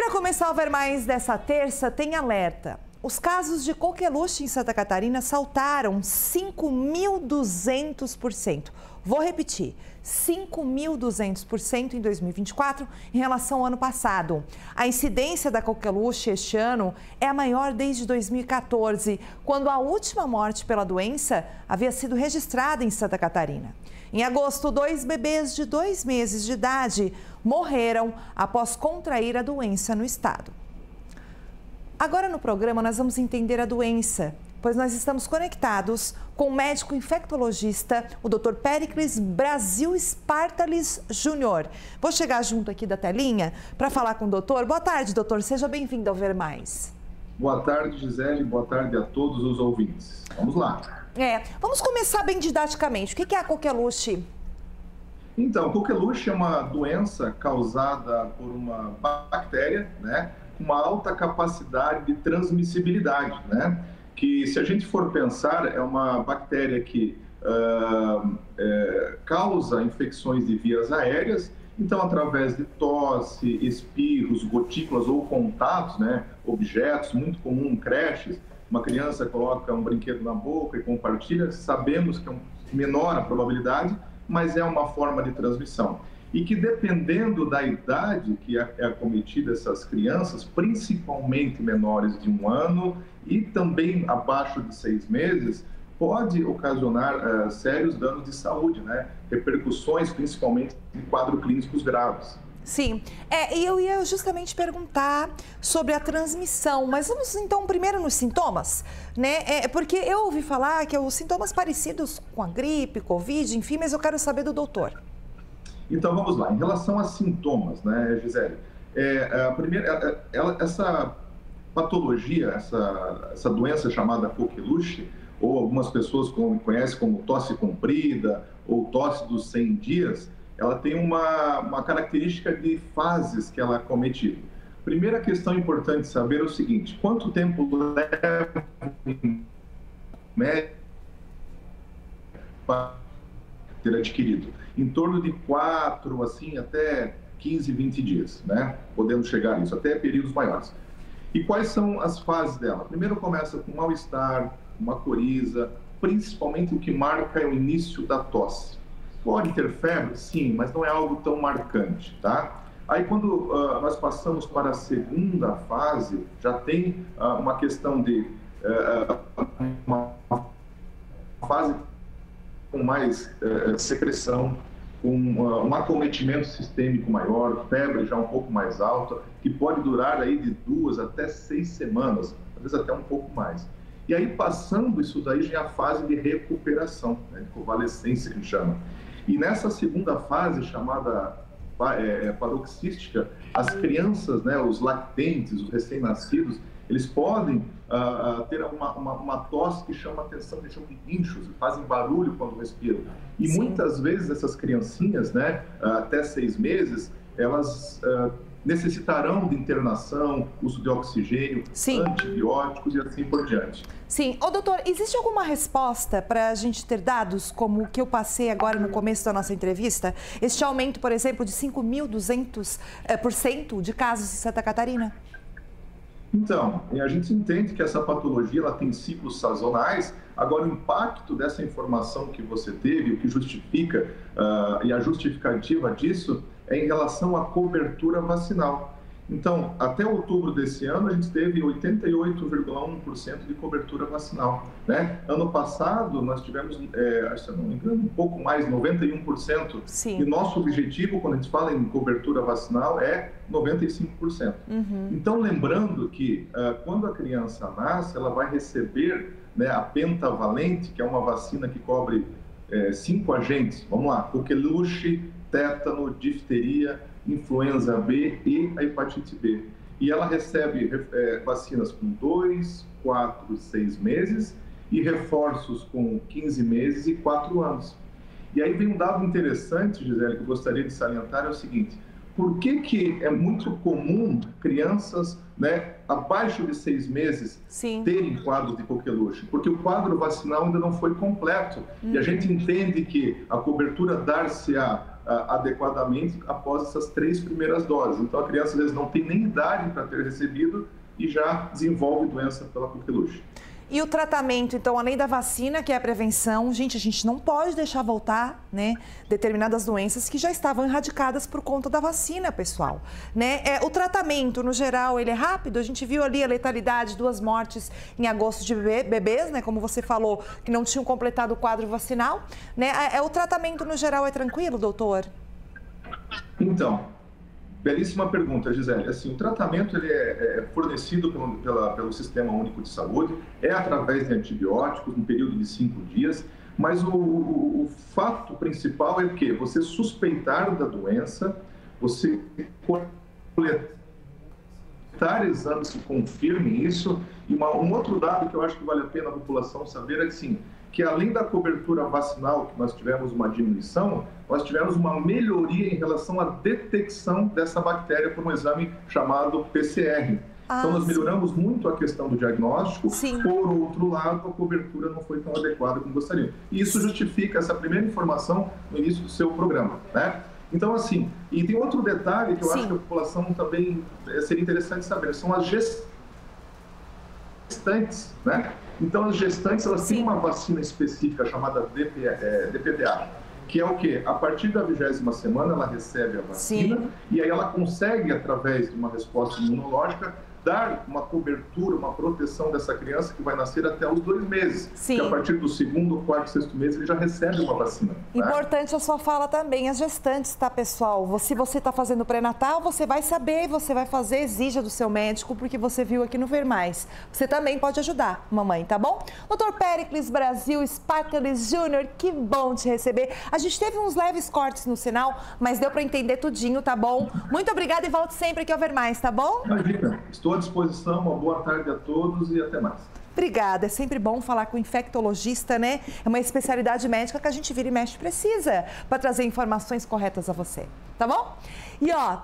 para começar o Ver Mais dessa terça, tem alerta. Os casos de coqueluche em Santa Catarina saltaram 5.200%. Vou repetir, 5.200% em 2024 em relação ao ano passado. A incidência da coqueluche este ano é a maior desde 2014, quando a última morte pela doença havia sido registrada em Santa Catarina. Em agosto, 2 bebês de 2 meses de idade morreram após contrair a doença no estado. Agora no programa nós vamos entender a doença, pois nós estamos conectados com o médico infectologista, o Dr. Péricles Brasil Spartalis Júnior. Vou chegar junto aqui da telinha para falar com o doutor. Boa tarde, doutor. Seja bem-vindo ao Ver Mais. Boa tarde, Gisele. Boa tarde a todos os ouvintes. Vamos lá. Vamos começar bem didaticamente. O que é a coqueluche? Então, coqueluche é uma doença causada por uma bactéria, né? Com uma alta capacidade de transmissibilidade, né? Que, se a gente for pensar, é uma bactéria que causa infecções de vias aéreas. Então, através de tosse, espirros, gotículas ou contatos, né? Objetos, muito comum em creches, uma criança coloca um brinquedo na boca e compartilha, sabemos que é menor a probabilidade, mas é uma forma de transmissão. E que, dependendo da idade que é acometida essas crianças, principalmente menores de 1 ano e também abaixo de 6 meses, pode ocasionar sérios danos de saúde, né? Repercussões, principalmente de quadros clínicos graves. Sim, e eu ia justamente perguntar sobre a transmissão, mas vamos então primeiro nos sintomas, né? Porque eu ouvi falar que os sintomas parecidos com a gripe, Covid, enfim, mas eu quero saber do doutor. Então vamos lá, em relação a sintomas, né, Gisele? Essa patologia, essa doença chamada coqueluche, ou algumas pessoas conhecem como tosse comprida ou tosse dos 100 dias, ela tem uma característica de fases que ela é cometida. Primeira questão importante saber é o seguinte: quanto tempo leva em média para ter adquirido? Em torno de 4, assim, até 15, 20 dias, né? Podemos chegar a isso, até períodos maiores. E quais são as fases dela? Primeiro começa com mal-estar, uma coriza, principalmente o que marca é o início da tosse. Pode ter febre? Sim, mas não é algo tão marcante, tá? Aí, quando nós passamos para a segunda fase, já tem uma questão de uma fase com mais secreção, com um acometimento sistêmico maior, febre já um pouco mais alta, que pode durar aí de 2 até 6 semanas, às vezes até um pouco mais. E aí, passando isso daí, já é a fase de recuperação, né, de convalescência, que a gente chama. E nessa segunda fase, chamada paroxística, as crianças, né, os lactentes, os recém-nascidos, eles podem ter uma tosse que chama atenção, eles chamam de guinchos, fazem barulho quando respiram. E Sim. Muitas vezes essas criancinhas, né, até 6 meses, elas necessitarão de internação, uso de oxigênio, Sim. antibióticos e assim por diante. Sim. Doutor, existe alguma resposta para a gente ter dados como o que eu passei agora no começo da nossa entrevista? Este aumento, por exemplo, de 5.200% de casos em Santa Catarina? Então, a gente entende que essa patologia ela tem ciclos sazonais. Agora, o impacto dessa informação que você teve, o que justifica e a justificativa disso é em relação à cobertura vacinal. Então, até outubro desse ano, a gente teve 88,1% de cobertura vacinal, né? Ano passado, nós tivemos, se eu não me engano, um pouco mais, 91%. Sim. E nosso objetivo, quando a gente fala em cobertura vacinal, é 95%. Uhum. Então, lembrando que quando a criança nasce, ela vai receber, né, a pentavalente, que é uma vacina que cobre 5 agentes. Vamos lá: coqueluche, tétano, difteria, influenza B e a hepatite B. E ela recebe vacinas com 2, 4, 6 meses e reforços com 15 meses e 4 anos. E aí vem um dado interessante, Gisele, que eu gostaria de salientar, é o seguinte: por que é muito comum crianças, né, abaixo de 6 meses Sim. terem quadros de coqueluche? Porque o quadro vacinal ainda não foi completo. E a gente entende que a cobertura dar-se-á adequadamente após essas 3 primeiras doses. Então, a criança às vezes não tem nem idade para ter recebido e já desenvolve doença pela coqueluche. E o tratamento, então, além da vacina, que é a prevenção, gente, a gente não pode deixar voltar, né, determinadas doenças que já estavam erradicadas por conta da vacina, pessoal, né? O tratamento, no geral, ele é rápido. A gente viu ali a letalidade, 2 mortes em agosto de bebês, né, como você falou, que não tinham completado o quadro vacinal, né? O tratamento, no geral, é tranquilo, doutor? Então, belíssima pergunta, Gisele. Assim, o tratamento ele é fornecido pelo Sistema Único de Saúde, é através de antibióticos, no período de 5 dias, mas o fato principal é que você suspeitar da doença, você coletar exames que confirmem isso, e um outro dado que eu acho que vale a pena a população saber é que, sim, que além da cobertura vacinal, que nós tivemos uma diminuição, nós tivemos uma melhoria em relação à detecção dessa bactéria por um exame chamado PCR. Então, nós melhoramos muito a questão do diagnóstico, por outro lado, a cobertura não foi tão adequada como gostaria. E isso justifica essa primeira informação no início do seu programa, né? Então, assim, e tem outro detalhe que eu acho que a população também seria interessante saber, são as gestantes, né? Então, as gestantes, elas têm uma vacina específica chamada DPDA, que é o quê? A partir da 20ª semana, ela recebe a vacina e aí ela consegue, através de uma resposta imunológica, dar uma cobertura, uma proteção dessa criança que vai nascer até os 2 meses. Que a partir do 2º, 4º, 6º mês, ele já recebe uma vacina. Importante a sua fala também, as gestantes, tá, pessoal? Se você está fazendo pré-natal, você vai saber, você vai fazer, exija do seu médico, porque você viu aqui no Ver Mais. Você também pode ajudar, mamãe, tá bom? Dr. Péricles Brasil, Spartacus Júnior, que bom te receber. A gente teve uns leves cortes no sinal, mas deu para entender tudinho, tá bom? Muito obrigada e volte sempre aqui ao Ver Mais, tá bom? Imagina, estou à disposição, uma boa tarde a todos e até mais. Obrigada, é sempre bom falar com o infectologista, né? É uma especialidade médica que a gente vira e mexe precisa para trazer informações corretas a você, tá bom? E ó,